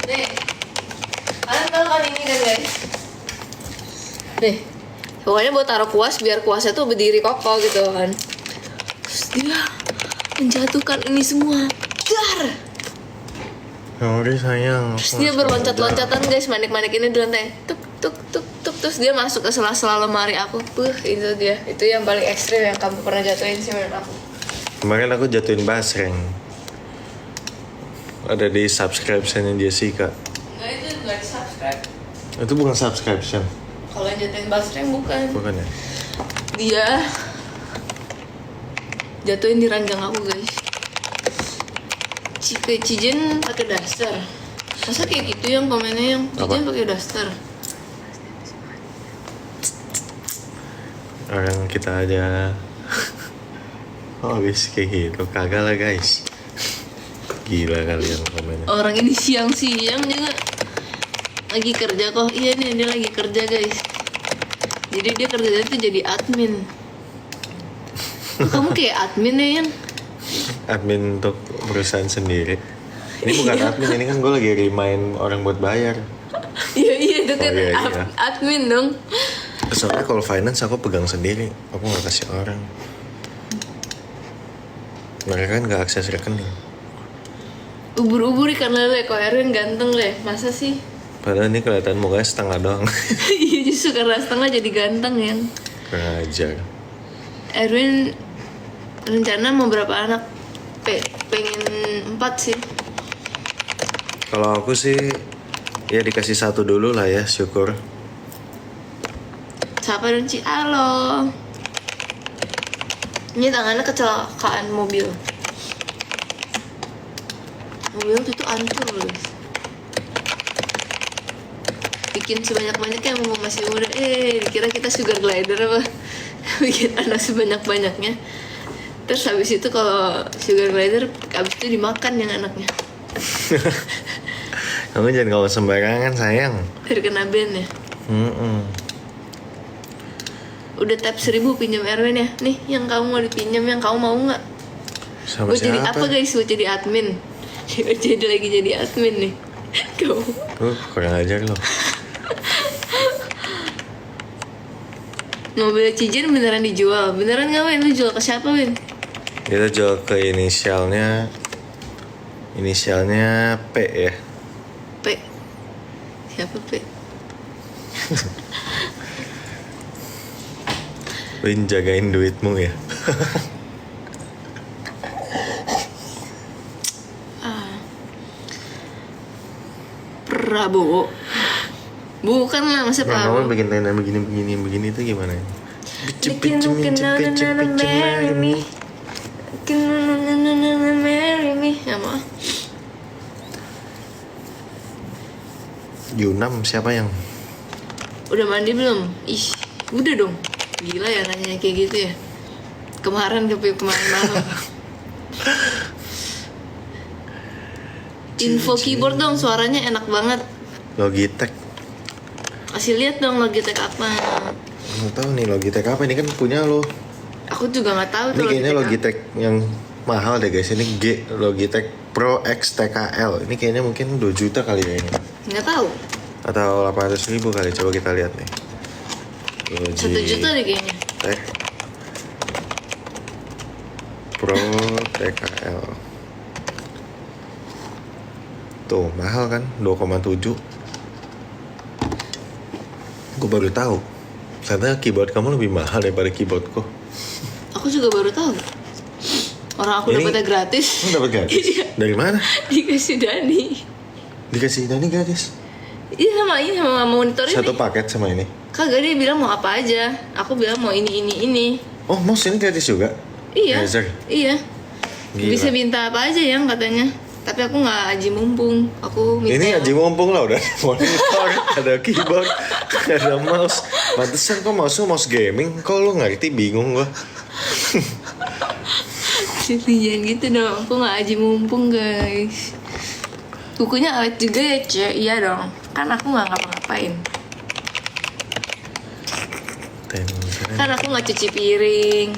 Nih, kalian tahu kan ini kan guys? Nih, pokoknya buat taruh kuas biar kuasnya tuh berdiri kokoh gitu kan. Terus dia menjatuhkan ini semua. Dar! Sorry sayang. Terus dia berloncat-loncatan guys, manik-manik ini di lantai. Tuk tuk tuk tuk. Terus dia masuk ke sela-sela lemari aku. Itu dia. Itu yang paling ekstrim yang kamu pernah jatuhin sih menurut aku. Kemarin aku jatuhin basreng. Ada di subscription-nya Jessica. Enggak, itu nggak di subscribe. Itu bukan subscription. Kalau yang jatuhin basreng bukan. Bukan ya? Dia jatuhin di ranjang aku guys. Cijen pakai daster. Masa kayak gitu yang komennya yang Cijen pakai daster. Orang kita aja. Oh habis kayak gitu. Kagak lah guys. Gila kalian komennya. Orang ini siang-siang juga lagi kerja kok. Iya nih dia lagi kerja guys. Jadi dia kerjanya tuh jadi admin. Kamu kayak admin ya yang? Admin untuk perusahaan sendiri. Ini bukan admin, ini kan gue lagi remind orang buat bayar. Iya itu kan iya. admin dong. Soalnya kalau finance aku pegang sendiri, aku nggak kasih orang. Mereka kan nggak akses rekening. Ubur-ubur ikan lele kok Erwin ganteng deh, masa sih? Padahal ini kelihatan mukanya setengah doang. Iya justru karena setengah jadi ganteng yang. Kurang ajar. Erwin rencana mau berapa anak? Pengen 4 sih. Kalau aku sih ya dikasih 1 dulu lah ya, syukur. Siapa dong Ci? Halo. Ini tangannya kecelakaan mobil. Mobil itu hancur guys. Bikin sebanyak-banyaknya mau masih muda. Dikira kita sugar glider apa? Bikin anak sebanyak-banyaknya. Terus habis itu kalau sugar glider habis itu dimakan yang anaknya. Kamu jangan ngomong sembarangan sayang. Terkena band ya. Udah tap 1000 pinjam Erwin ya. Nih yang kamu mau dipinjam, yang kamu mau nggak? Sama Buat jadi siapa? apa guys? Buat jadi admin. Jadi lagi jadi admin nih. Kamu. Kurang ajar loh. Mobil Cijen beneran dijual. Beneran nggak Win? Lu jual ke siapa Win? Kita jual ke inisialnya P ya. P. Siapa P? Win jagain duitmu ya. Prabowo. Bukan lah, masa Nah, kamu Prabowo. bikin tenda begini itu gimana? Bikin marry me. Marry me. Nggak mau. Yunam siapa yang? Udah mandi belum? Ih, udah dong. Gila ya nanya kayak gitu ya. Kemarin malam. Info keyboard dong, suaranya enak banget. Logitech. Kasih lihat dong Logitech apa. Nggak tahu nih Logitech apa, ini kan punya lo. Aku juga nggak tahu Ini tuh kayaknya apa. Logitech yang mahal deh guys. Ini Logitech Pro X TKL. Ini kayaknya mungkin 2 juta kali ya ini. Nggak tahu. Atau 800.000 kali. Coba kita lihat nih. 1 juta deh kayaknya. Logitech Pro TKL. Tuh mahal kan, 2,7. Gue baru tahu. Ternyata keyboard kamu lebih mahal daripada keyboardku. Aku juga baru tahu. Orang aku Ini- dapatnya gratis. Kamu dapat gratis? Iya. Dari mana? Dikasih Dani. Dikasih Dani gratis. Iya sama ini sama monitor ini. Satu paket sama ini. Kagak dia bilang mau apa aja. Aku bilang mau ini. Oh, mouse ini gratis juga? Iya. Razer. Iya. Gila. Bisa minta apa aja yang katanya. Tapi aku nggak aji mumpung. Aku minta. Ini aja mumpung lah, udah ada monitor, ada keyboard, ada mouse. Pantesan kok mouse gaming, kok lu ngerti, bingung gua. Jangan gitu dong. Aku nggak aji mumpung guys. Bukunya awet juga ya Cie. Iya dong. Kan aku nggak ngapa-ngapain. Kan aku nggak cuci piring.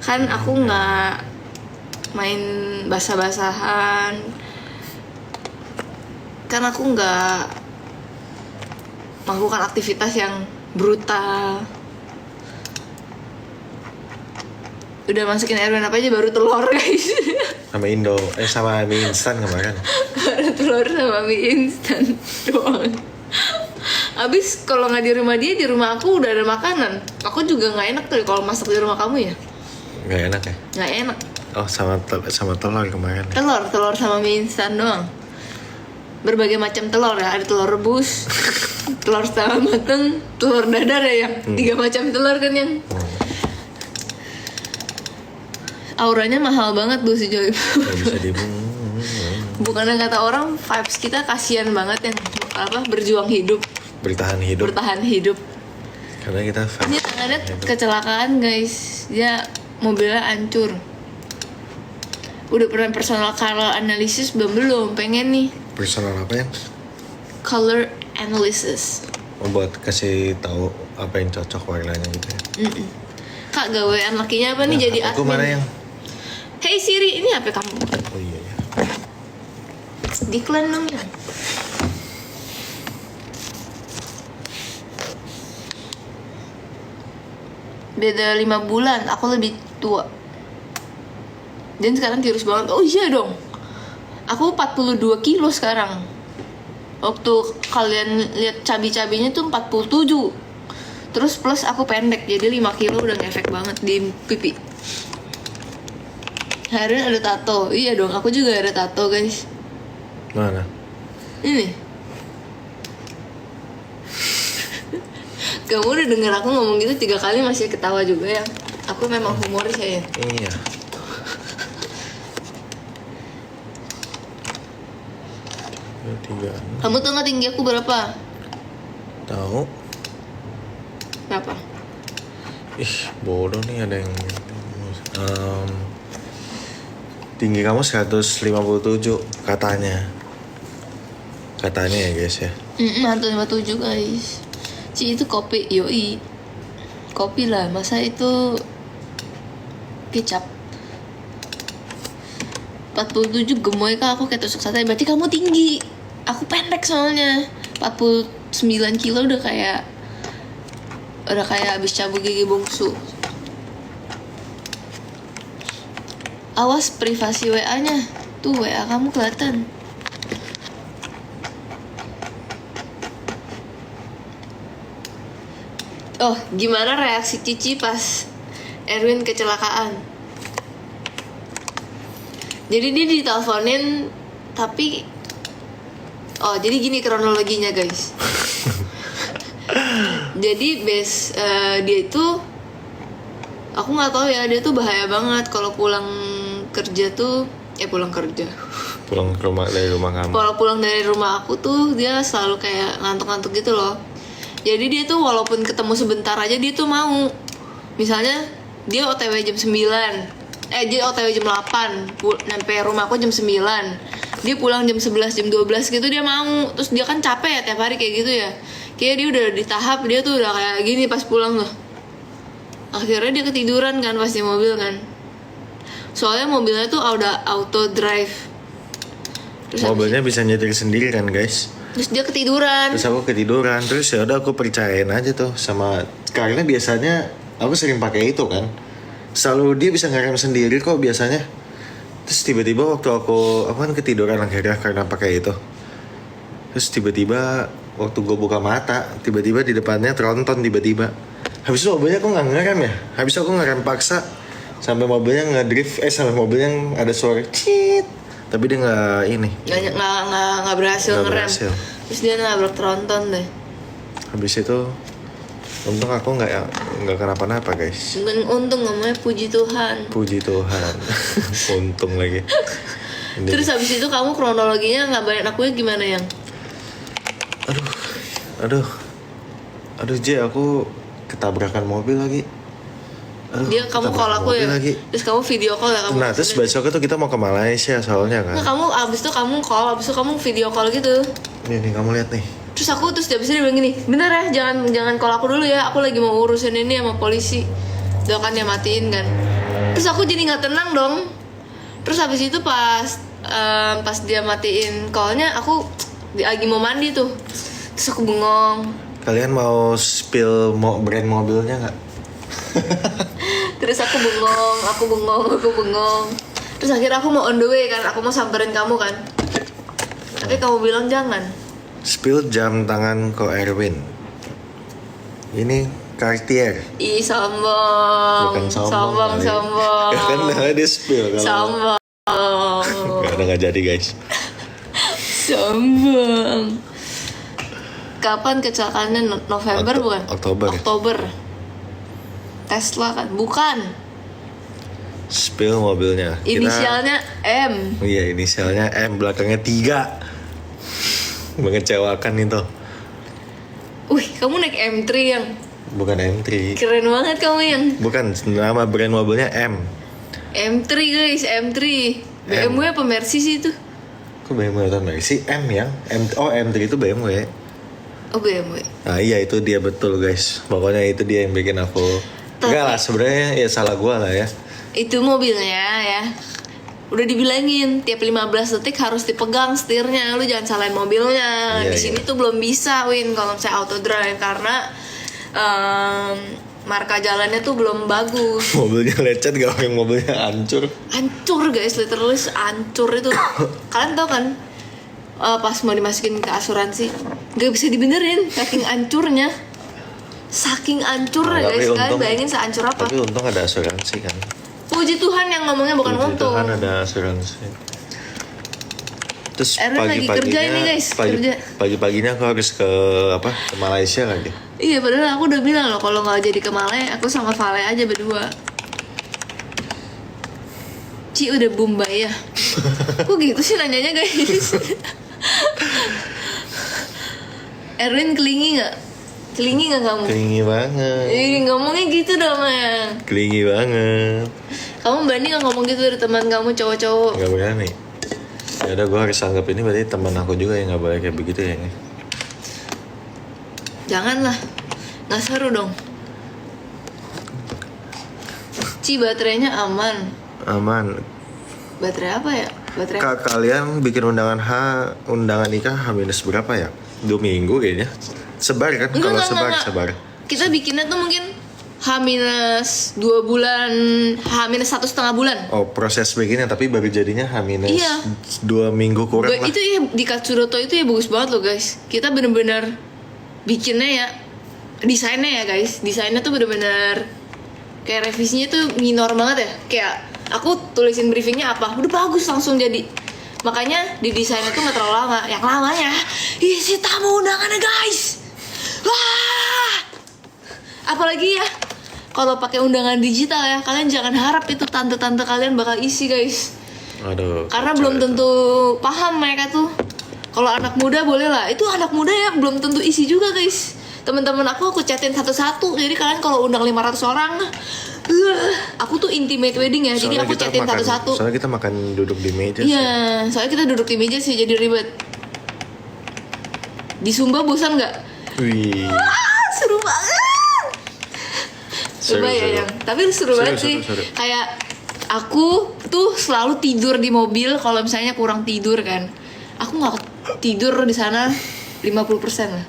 Kan aku nggak main basah-basahan. kan aku nggak melakukan aktivitas yang brutal. Udah masukin Erwin apa aja, baru telur guys. Sama sama mie instan kemarin. Baru telur sama mie instan doang. Abis kalau nggak di rumah dia, di rumah aku udah ada makanan. Aku juga nggak enak tuh kalau masak di rumah kamu ya. Nggak enak ya? Nggak enak. Oh sama telur kemarin. Telur sama mie instan doang. Berbagai macam telur ya, ada telur rebus, telur setengah mateng, telur dadar ya yang 3 macam telur kan yang. Auranya mahal banget Bu si Joy. Nggak bisa Bukannya kata orang vibes kita kasihan banget yang berjuang hidup, bertahan hidup. Karena kita ini tangannya kecelakaan guys, dia mobilnya hancur. Udah pernah personal color analysis belum pengen nih. Personal apa ya? Color analysis. Buat kasih tahu apa yang cocok warnanya gitu ya. Kak gawean lakinya apa nih jadi admin? Aku mana yang? Hey Siri, ini HP kamu. Oh iya ya. Diklan dong ya. Beda 5 bulan, aku lebih tua. Dan sekarang tirus banget. Oh iya dong. Aku 42 kilo sekarang. Waktu kalian lihat cabi-cabinya tuh 47. Terus plus aku pendek, jadi 5 kilo udah ngefek banget di pipi. Harun ada tato. Iya dong, aku juga ada tato guys. Mana? Ini. Kamu udah denger aku ngomong gitu 3 kali masih ketawa juga ya. Aku memang humoris ya. Iya. Tiga. Kamu tuh nggak tinggi aku berapa? Tahu? Berapa? Ih, bodoh nih ada yang tinggi kamu 157 katanya. Katanya ya guys ya. 157 guys. Ci itu kopi, yoi. Kopi lah, masa itu kecap. 47 gemoy kak, aku kayak tusuk sate. Berarti kamu tinggi. Aku pendek soalnya. 49 kilo udah kayak abis cabut gigi bungsu. Awas privasi WA-nya. Tuh WA kamu kelihatan. Oh, gimana reaksi Cici pas Erwin kecelakaan? Jadi dia diteleponin tapi jadi gini kronologinya guys. Jadi dia itu aku nggak tahu ya, dia tuh bahaya banget kalau pulang kerja tuh pulang kerja. Pulang ke rumah dari rumah kamu. Kalau pulang dari rumah aku tuh dia selalu kayak ngantuk-ngantuk gitu loh. Jadi dia tuh walaupun ketemu sebentar aja dia tuh mau. Misalnya dia OTW jam 9. Dia OTW jam 8. Sampai rumah aku jam 9. Dia pulang jam 11, jam 12 gitu dia mau. Terus dia kan capek ya tiap hari kayak gitu ya. Kayak dia udah di tahap dia tuh udah kayak gini pas pulang tuh. Akhirnya dia ketiduran kan pas di mobil kan. Soalnya mobilnya tuh udah auto drive. Terus mobilnya bisa nyetir sendiri kan guys. Terus dia ketiduran. Terus aku ketiduran. Terus ya udah aku percayain aja tuh sama, karena biasanya aku sering pakai itu kan. Selalu dia bisa ngerem sendiri kok biasanya. Terus tiba-tiba waktu aku kan ketiduran akhirnya karena pakai itu. Terus tiba-tiba waktu gue buka mata, tiba-tiba di depannya tronton tiba-tiba. Habis itu mobilnya aku nggak ngerem ya. Habis itu aku ngerem paksa sampai mobilnya ngedrift, sampai mobilnya yang ada suara cit. Tapi dia nggak berhasil ngerem. Berhasil. Terus dia nabrak tronton deh. Habis itu untung aku nggak kenapa-napa guys. Untung ngomongnya puji Tuhan. Puji Tuhan. Untung lagi. Terus habis itu kamu kronologinya ngabarin aku ya gimana yang? Aduh J, aku ketabrakan mobil lagi. Dia kamu call aku ya lagi. Terus kamu video call ya kamu. Nah terus besoknya tuh kita mau ke Malaysia soalnya kan. Nah kamu abis itu kamu call, abis itu kamu video call gitu. Nih kamu lihat nih. Terus aku abis itu dia bilang gini, bener ya jangan call aku dulu ya, aku lagi mau urusin ini sama polisi. Dia kan dia matiin kan. Terus aku jadi nggak tenang dong. Terus habis itu pas dia matiin callnya, aku lagi mau mandi tuh. Terus aku bengong. Kalian mau spill brand mobilnya nggak? Terus aku bengong. Terus akhirnya aku mau on the way kan, aku mau samperin kamu kan. Tapi kamu bilang jangan. Spill jam tangan ko Erwin. Ini Cartier. Ih sombong. Bukan sombong. Sombong. Ya kan dia spill kalau. Sombong. Nggak jadi guys. Sombong. Kapan kecelakaannya? November bukan? Oktober. Tesla kan? Bukan. Spill mobilnya. Inisialnya M. Iya, inisialnya M, belakangnya 3. Mengecewakan itu. Wih, kamu naik M3 yang Bukan M3. keren banget kamu yang. Bukan, nama brand mobilnya M. M3 guys, M3. BMW apa Mercy sih itu? Kok BMW atau Mercy? M yang M3 itu BMW. Oh BMW. Nah iya itu dia betul guys. Pokoknya itu dia yang bikin aku. Enggak lah sebenarnya ya salah gua lah ya. Itu mobilnya ya. Udah dibilangin tiap 15 detik harus dipegang setirnya. Lu jangan salahin mobilnya. Iya, Di sini tuh belum bisa Win kalau saya auto drive karena marka jalannya tuh belum bagus. Mobilnya lecet gak yang mobilnya hancur. Hancur guys, literally hancur itu. Kalian tau kan pas mau dimasukin ke asuransi gak bisa dibenerin saking hancurnya. Saking hancurnya guys, kalian bayangin sehancur apa. Tapi untung ada asuransi kan. Puji Tuhan yang ngomongnya bukan Puji untung. Tuhan ada asuransi. Terus Erwin lagi kerja ini guys, kerja. Pagi-paginya aku harus ke Malaysia lagi. Iya padahal aku udah bilang loh kalau nggak jadi ke Malay aku sama Vale aja berdua. Ci udah Bombay ya. Kok gitu sih nanyanya guys? Erwin kelingi nggak? Kelingi nggak kamu? Kelingi banget. Ngomongnya gitu dong ya. Kelingi banget. Kamu berani nggak ngomong gitu dari teman kamu cowok-cowok? Gak berani. Ya udah gue harus anggap ini berarti teman aku juga yang nggak boleh kayak begitu ya nih. Janganlah, nggak seru dong. Ci baterainya aman. Aman. Baterai apa ya? Baterai. Kalian bikin undangan nikah H- berapa ya? 2 minggu kayaknya. Sebar kan? Kalau sebar. Kita bikinnya tuh mungkin H-2 bulan, H-1,5 bulan. Oh proses bikinnya tapi baru jadinya H- Iya. 2 minggu kurang lah. Itu ya di Katsuroto itu ya bagus banget loh guys. Kita bener-bener bikinnya ya, desainnya ya guys. Desainnya tuh bener-bener kayak revisinya tuh minor banget ya. Kayak aku tulisin briefingnya apa, udah bagus langsung jadi. Makanya di desainnya tuh nggak terlalu lama. Yang lamanya isi tamu undangannya guys. Wah, apalagi ya kalau pakai undangan digital ya, kalian jangan harap itu tante-tante kalian bakal isi guys. Aduh. Karena belum tentu paham mereka tuh. Kalau anak muda boleh lah. Itu anak muda ya belum tentu isi juga guys. Teman-teman aku chatin satu-satu. Jadi kalian kalau undang 500 orang, aku tuh intimate wedding ya. Jadi aku chatin satu-satu. Soalnya kita makan duduk di meja. Iya, soalnya kita duduk di meja sih jadi ribet. Di Sumba bosan nggak? Wih. Seru banget. Coba ya yang. Tapi seru banget sih. Kayak aku tuh selalu tidur di mobil kalau misalnya kurang tidur kan. Aku nggak tidur di sana 50% lah.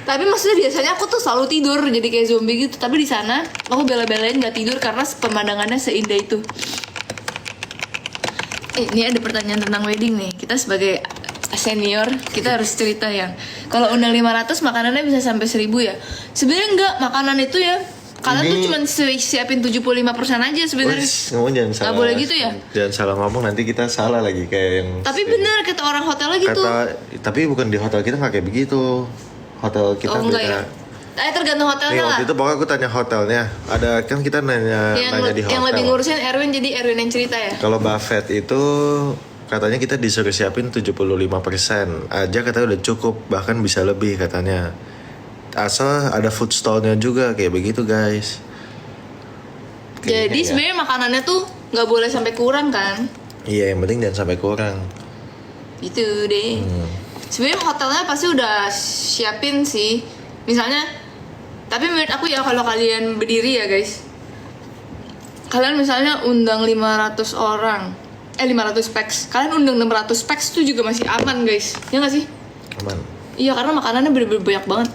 Tapi maksudnya biasanya aku tuh selalu tidur jadi kayak zombie gitu. Tapi di sana aku bela-belain nggak tidur karena pemandangannya seindah itu. Ini ada pertanyaan tentang wedding nih. Kita sebagai senior kita harus cerita yang kalau undang 500 makanannya bisa sampai 1000 ya. Sebenarnya enggak, makanan itu ya kalian tuh cuma siapin 75% aja sebenarnya. Ngomong jangan salah. Nggak boleh gitu ya? Jangan salah ngomong nanti kita salah lagi kayak yang. Tapi benar kata orang hotelnya gitu. Tapi bukan di hotel kita nggak kayak begitu. Hotel kita enggak beda. Ya? Tergantung hotelnya lah. Waktu itu pokoknya aku tanya hotelnya. Ada kan kita nanya di hotel. Yang lebih ngurusin Erwin jadi Erwin yang cerita ya. Kalau buffet itu katanya kita disuruh siapin 75% aja katanya udah cukup, bahkan bisa lebih katanya. Asal ada food stallnya juga kayak begitu guys. Jadi sebenarnya makanannya tuh nggak boleh sampai kurang kan? Iya, yang penting jangan sampai kurang. Itu deh. Sebenarnya hotelnya pasti udah siapin sih. Misalnya, tapi menurut aku ya kalau kalian berdiri ya guys, kalian misalnya undang 500 orang, 500 packs. Kalian undang 600 packs tuh juga masih aman guys. Ya nggak sih? Aman. Iya karena makanannya bener-bener banyak banget.